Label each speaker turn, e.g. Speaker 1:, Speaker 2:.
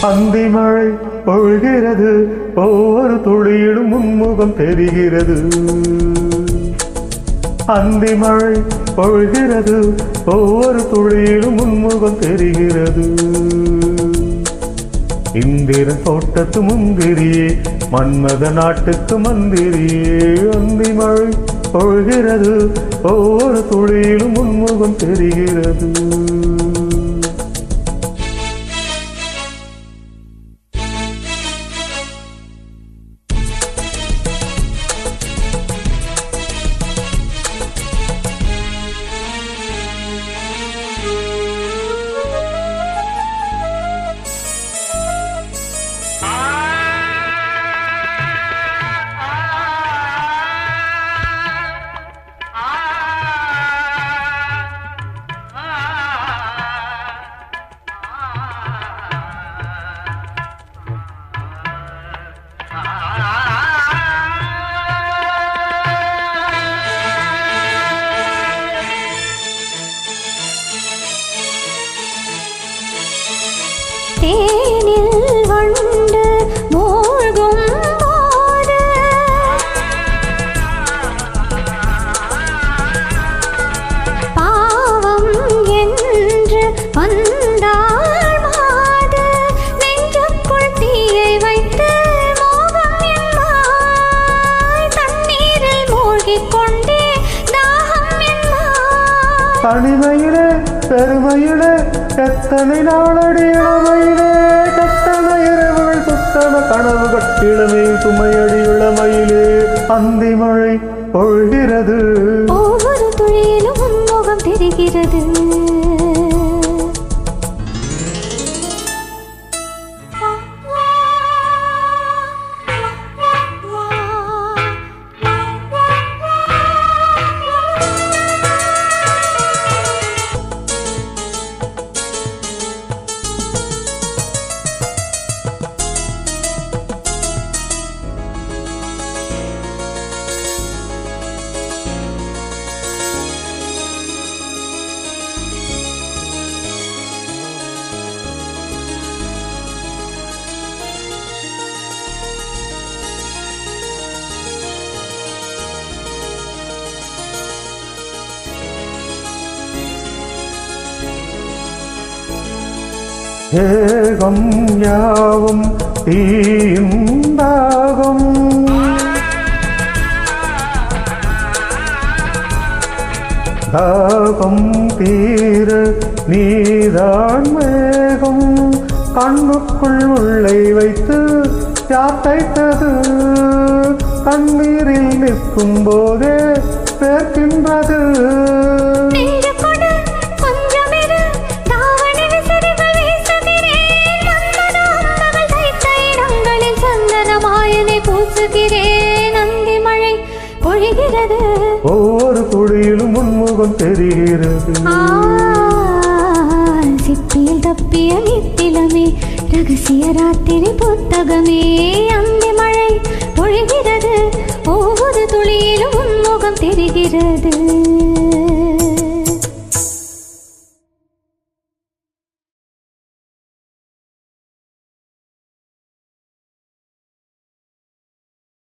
Speaker 1: அந்தி மழை பொழிகிறது, ஒவ்வொரு துளியிலும் உன்முகம் தெரிகிறது. அந்தி மழை பொழிகிறது, ஒவ்வொரு துளியிலும் உன்முகம் தெரிகிறது. இந்திரன் தோட்டத்து முந்திரியே, மன்மத நாட்டுக்கு மந்திரியே. அந்தி மழை பொழிகிறது, ஒவ்வொரு துளியிலும் உன்முகம் தெரிகிறது.
Speaker 2: தேனில் வண்டு மூழ்கும் போது பாவம் என்று வந்தாள் மாது. நெஞ்சுக்குள் தீயை வைத்து மோகம் என்பாய், தண்ணீரில் மூழ்கிக் கொண்டே தாகம் என்பாய்.
Speaker 1: தனிமையிலே பெருமையிலே எத்தனை நாளடி இளமையிலே, கத்தன இரவுகள் சுத்தன கனவுகள் இளமை சுமையடி இளமையிலே. அந்தி மழை பொழிகிறது,
Speaker 2: ஒவ்வொரு துளியிலும் உன்முகம் தெரிகிறது.
Speaker 1: ஏகம் யாவும் தீந்தாகும், தாகம் தீர நீதான் மேகம். கண்ணுக்குள் உள்ளை வைத்து யார் தைத்தது, கண்ணீரில் நிற்கும் போதே பேர்க்கின்றது.
Speaker 2: அந்தி மழை பொழிகிறது,
Speaker 1: ஒவ்வொரு துளியிலும் உன்முகம் தெரிகிறது.
Speaker 2: சிப்பியில் தப்பிய நித்திலமே, ரகசிய ராத்திரி புத்தகமே. அந்தி மழை பொழிகிறது, ஒவ்வொரு துளியிலும் உன்முகம் தெரிகிறது.